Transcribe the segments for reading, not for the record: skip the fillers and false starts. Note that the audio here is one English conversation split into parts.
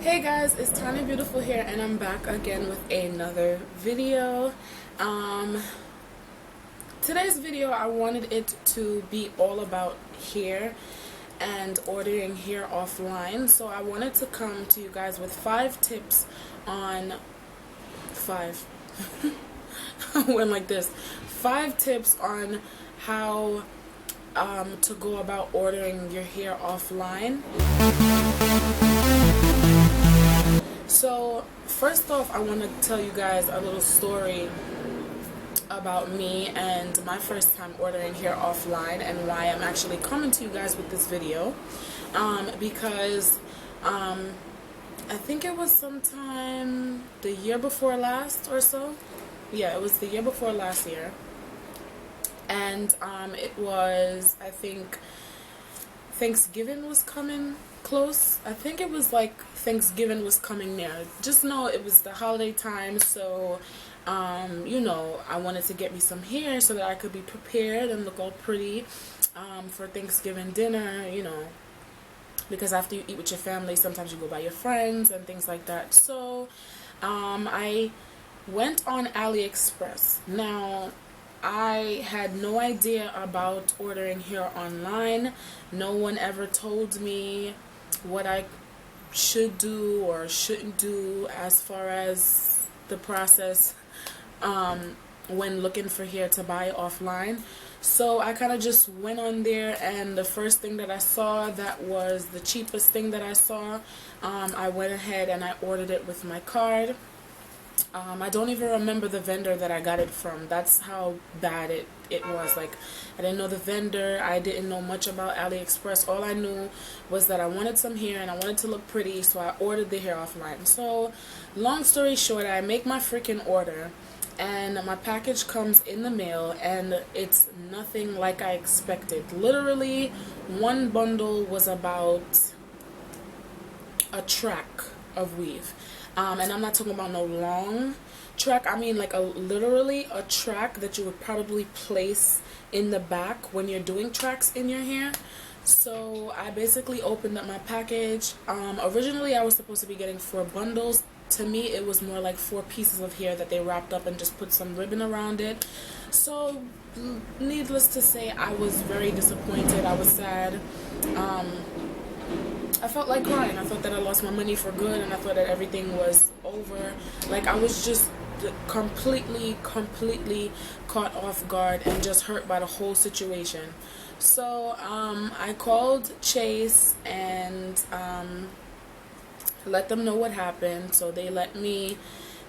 Hey guys, it's Tanya Beautiful here, and I'm back again with another video. Today's video, I wanted it to be all about hair and ordering hair offline. So I wanted to come to you guys with 5 tips on 5 went like this 5 tips on how to go about ordering your hair offline. So first off, I want to tell you guys a little story about me and my first time ordering hair offline, and why I'm actually coming to you guys with this video, because I think it was sometime the year before last or so. Yeah, it was the year before last year, and it was, I think, Thanksgiving was coming close. I think it was like Thanksgiving was coming near. Just know it was the holiday time, so you know, I wanted to get me some hair so that I could be prepared and look all pretty for Thanksgiving dinner, you know, because after you eat with your family, sometimes you go by your friends and things like that. So I went on AliExpress. Now, I had no idea about ordering hair online. No one ever told me what I should do or shouldn't do as far as the process when looking for hair to buy offline. So I kind of just went on there, and the first thing that I saw that was the cheapest thing that I saw, I went ahead and I ordered it with my card. I don't even remember the vendor that I got it from. That's how bad it was. Like, I didn't know the vendor. I didn't know much about AliExpress. All I knew was that I wanted some hair and I wanted to look pretty, so I ordered the hair offline. So, long story short, I make my freaking order, and my package comes in the mail, and it's nothing like I expected. Literally, one bundle was about a track of weave. And I'm not talking about no long track. I mean like literally a track that you would probably place in the back when you're doing tracks in your hair. So I basically opened up my package. Originally I was supposed to be getting 4 bundles. To me it was more like 4 pieces of hair that they wrapped up and just put some ribbon around it. So needless to say, I was very disappointed. I was sad. I felt like crying. I thought that I lost my money for good, and I thought that everything was over. Like, I was just completely caught off guard and just hurt by the whole situation. So I called Chase and let them know what happened. So they let me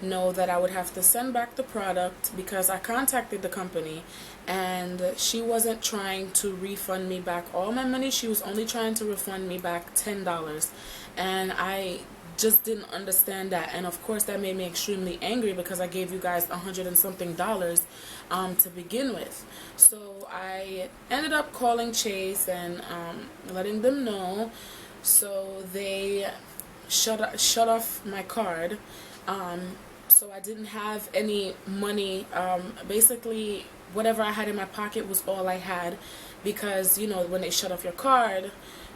know that I would have to send back the product, because I contacted the company and she wasn't trying to refund me back all my money. She was only trying to refund me back $10, and I just didn't understand that. And of course that made me extremely angry, because I gave you guys $100 and something to begin with. So I ended up calling Chase and letting them know. So they shut off my card. So I didn't have any money. Basically, whatever I had in my pocket was all I had, because, you know, when they shut off your card,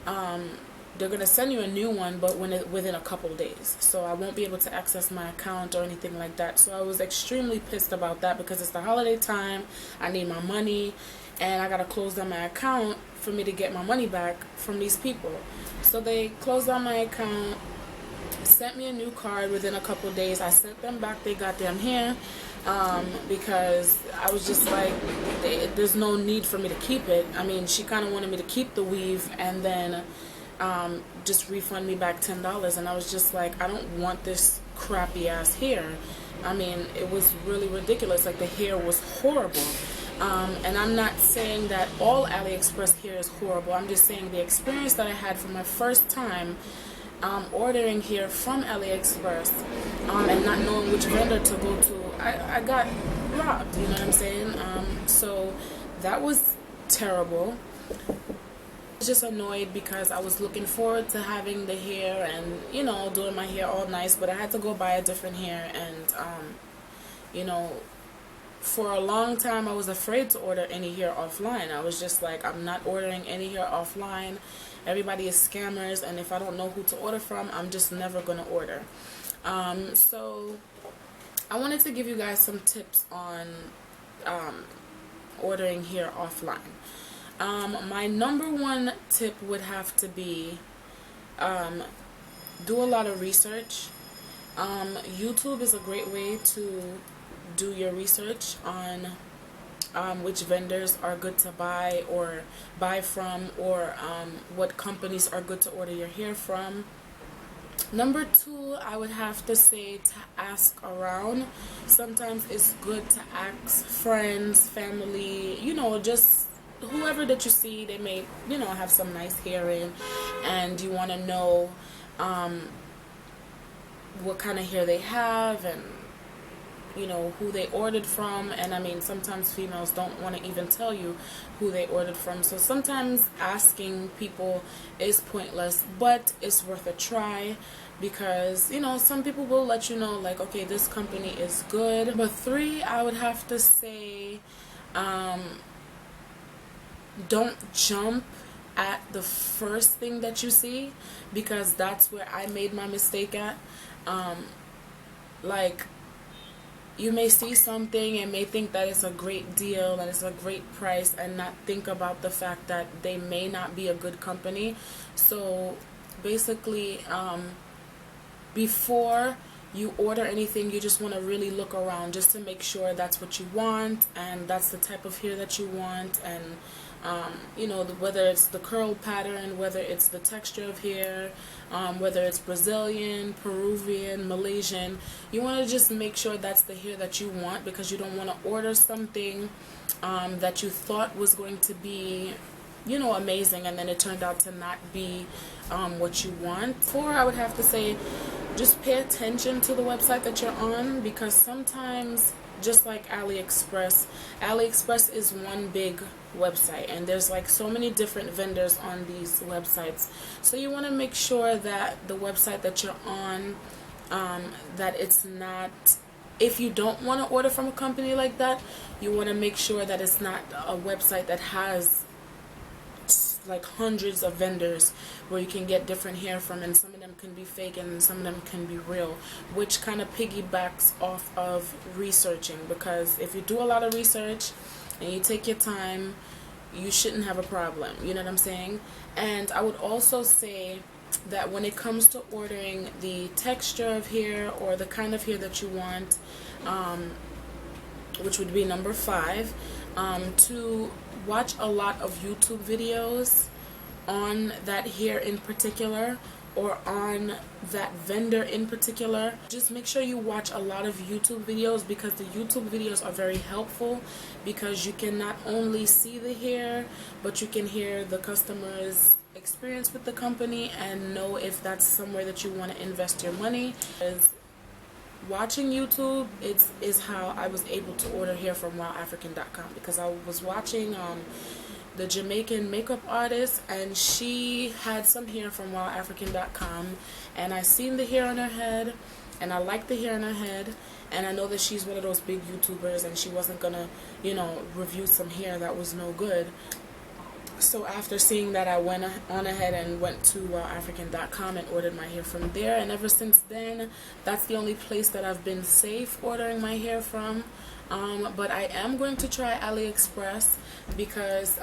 they're going to send you a new one, but within a couple days. So I won't be able to access my account or anything like that. So I was extremely pissed about that, because it's the holiday time. I need my money, and I got to close down my account for me to get my money back from these people. So they closed down my account, sent me a new card within a couple of days. I sent them back their goddamn hair, because I was just like, there's no need for me to keep it. I mean, she kind of wanted me to keep the weave and then just refund me back $10, and I was just like, I don't want this crappy ass hair. I mean, it was really ridiculous. Like, the hair was horrible. And I'm not saying that all AliExpress hair is horrible. I'm just saying the experience that I had for my first time ordering hair from AliExpress, and not knowing which vendor to go to, I got robbed, you know what I'm saying? So that was terrible. I was just annoyed, because I was looking forward to having the hair and, you know, doing my hair all nice, but I had to go buy a different hair. And you know, for a long time I was afraid to order any hair offline. I was just like, I'm not ordering any hair offline. everybody is scammers, and if I don't know who to order from, I'm just never gonna order. So I wanted to give you guys some tips on ordering here offline. My number one tip would have to be do a lot of research. YouTube is a great way to do your research on which vendors are good to buy or buy from, or what companies are good to order your hair from. Number two, I would have to say to ask around. Sometimes it's good to ask friends, family, you know, just whoever that you see. They may, you know, have some nice hair in, and you want to know what kind of hair they have, and you know, who they ordered from. And I mean, sometimes females don't want to even tell you who they ordered from, so sometimes asking people is pointless, but it's worth a try, because you know, some people will let you know, like, okay, this company is good. Number three, I would have to say don't jump at the first thing that you see, because that's where I made my mistake at. Like, you may see something and may think that it's a great deal and it's a great price, and not think about the fact that they may not be a good company. So basically, before you order anything, you just want to really look around just to make sure that's what you want, and that's the type of hair that you want, and you know, whether it's the curl pattern, whether it's the texture of hair, whether it's Brazilian, Peruvian, Malaysian. You want to just make sure that's the hair that you want, because you don't want to order something that you thought was going to be, you know, amazing, and then it turned out to not be what you want. Four, I would have to say, just pay attention to the website that you're on, because sometimes, just like AliExpress is one big website, and there's like so many different vendors on these websites. So you want to make sure that the website that you're on, that it's not, if you don't want to order from a company like that, you want to make sure that it's not a website that has like hundreds of vendors where you can get different hair from, and some of them can be fake and some of them can be real, which kind of piggybacks off of researching. Because if you do a lot of research and you take your time, you shouldn't have a problem, you know what I'm saying? And I would also say that when it comes to ordering the texture of hair or the kind of hair that you want, which would be number five, to watch a lot of YouTube videos on that hair in particular, or on that vendor in particular. Just make sure you watch a lot of YouTube videos, because the YouTube videos are very helpful, because you can not only see the hair, but you can hear the customer's experience with the company and know if that's somewhere that you want to invest your money. Watching YouTube is how I was able to order hair from WildAfrican.com, because I was watching the Jamaican makeup artist, and she had some hair from WildAfrican.com, and I seen the hair on her head, and I liked the hair on her head, and I know that she's one of those big YouTubers, and she wasn't gonna, you know, review some hair that was no good. So after seeing that, I went on ahead and went to African.com and ordered my hair from there. And ever since then, that's the only place that I've been safe ordering my hair from. But I am going to try AliExpress, because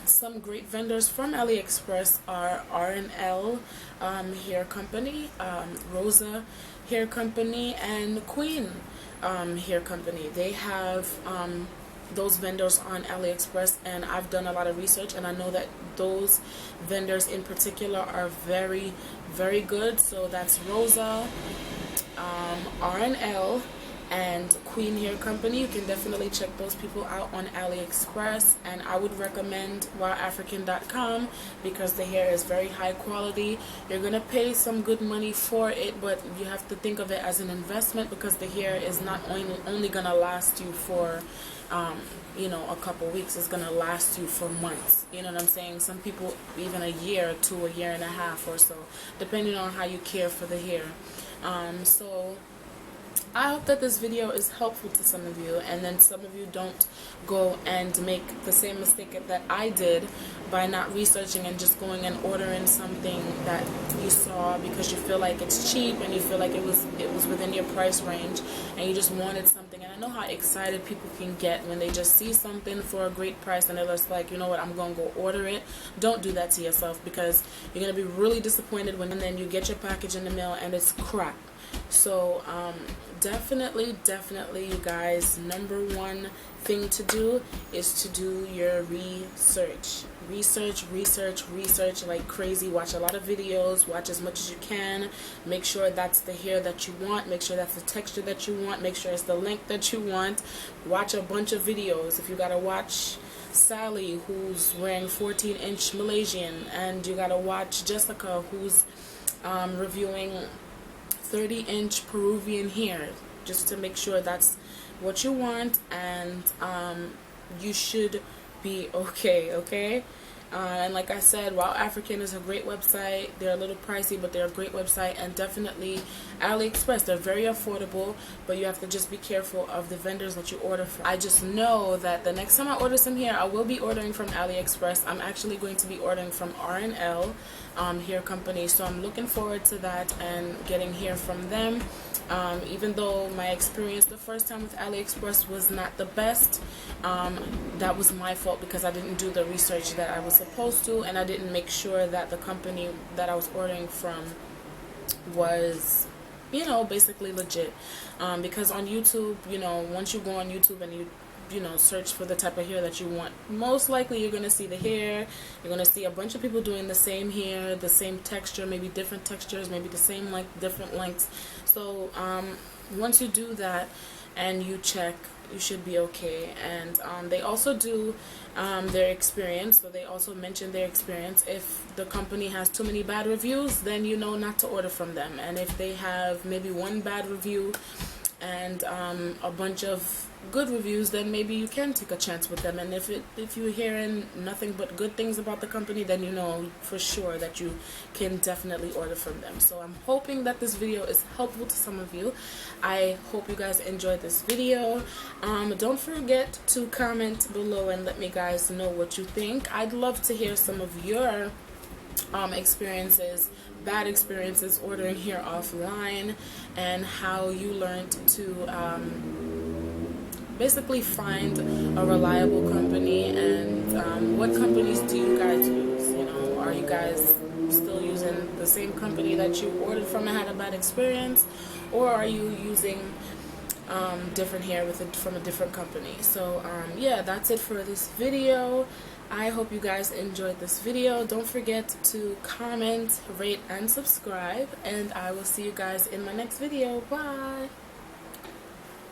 some great vendors from AliExpress are R&L Hair Company, Rosa Hair Company, and Queen Hair Company. They have those vendors on AliExpress, and I've done a lot of research, and I know that those vendors in particular are very, very good. So that's Rosa, R&L, and Queen Hair Company. You can definitely check those people out on AliExpress, and I would recommend WildAfrican.com, because the hair is very high quality. You're gonna pay some good money for it, but you have to think of it as an investment, because the hair is not only gonna last you for you know, a couple weeks. It's gonna last you for months, you know what I'm saying? Some people even a year to a year and a half or so, depending on how you care for the hair. So I hope that this video is helpful to some of you, and then some of you don't go and make the same mistake that I did by not researching and just going and ordering something that you saw because you feel like it's cheap and you feel like it was within your price range and you just wanted something. And I know how excited people can get when they just see something for a great price and they're just like, you know what, I'm going to go order it. Don't do that to yourself, because you're going to be really disappointed when then you get your package in the mail and it's crap. So definitely, you guys, number one thing to do is to do your research like crazy. Watch a lot of videos, watch as much as you can, make sure that's the hair that you want, make sure that's the texture that you want, make sure it's the length that you want. Watch a bunch of videos. If you gotta watch Sally, who's wearing 14-inch Malaysian, and you gotta watch Jessica, who's reviewing 30-inch Peruvian hair, just to make sure that's what you want, and you should be okay. And like I said, Wow African is a great website. They're a little pricey, but they're a great website. And definitely AliExpress, they're very affordable, but you have to just be careful of the vendors that you order from. I just know that the next time I order some hair, I will be ordering from AliExpress. I'm actually going to be ordering from R&L hair company, so I'm looking forward to that and getting hair from them. Even though my experience the first time with AliExpress was not the best, that was my fault because I didn't do the research that I was supposed to, and I didn't make sure that the company that I was ordering from was, you know, basically legit. Because on YouTube, you know, once you go on YouTube and you know, search for the type of hair that you want, most likely you're going to see the hair, you're going to see a bunch of people doing the same hair, the same texture, maybe different textures, maybe the same length, different lengths. So once you do that and you check, you should be okay. And they also do their experience, so they also mention their experience. If the company has too many bad reviews, then you know not to order from them. And if they have maybe one bad review and a bunch of good reviews, then maybe you can take a chance with them. And if you're hearing nothing but good things about the company, then you know for sure that you can definitely order from them. So I'm hoping that this video is helpful to some of you. I hope you guys enjoyed this video. Don't forget to comment below and let me guys know what you think. I'd love to hear some of your experiences, bad experiences ordering hair offline, and how you learned to basically find a reliable company. And what companies do you guys use? You know, are you guys still using the same company that you ordered from and had a bad experience, or are you using different hair from a different company? So yeah, that's it for this video. I hope you guys enjoyed this video. Don't forget to comment, rate, and subscribe, and I will see you guys in my next video. Bye!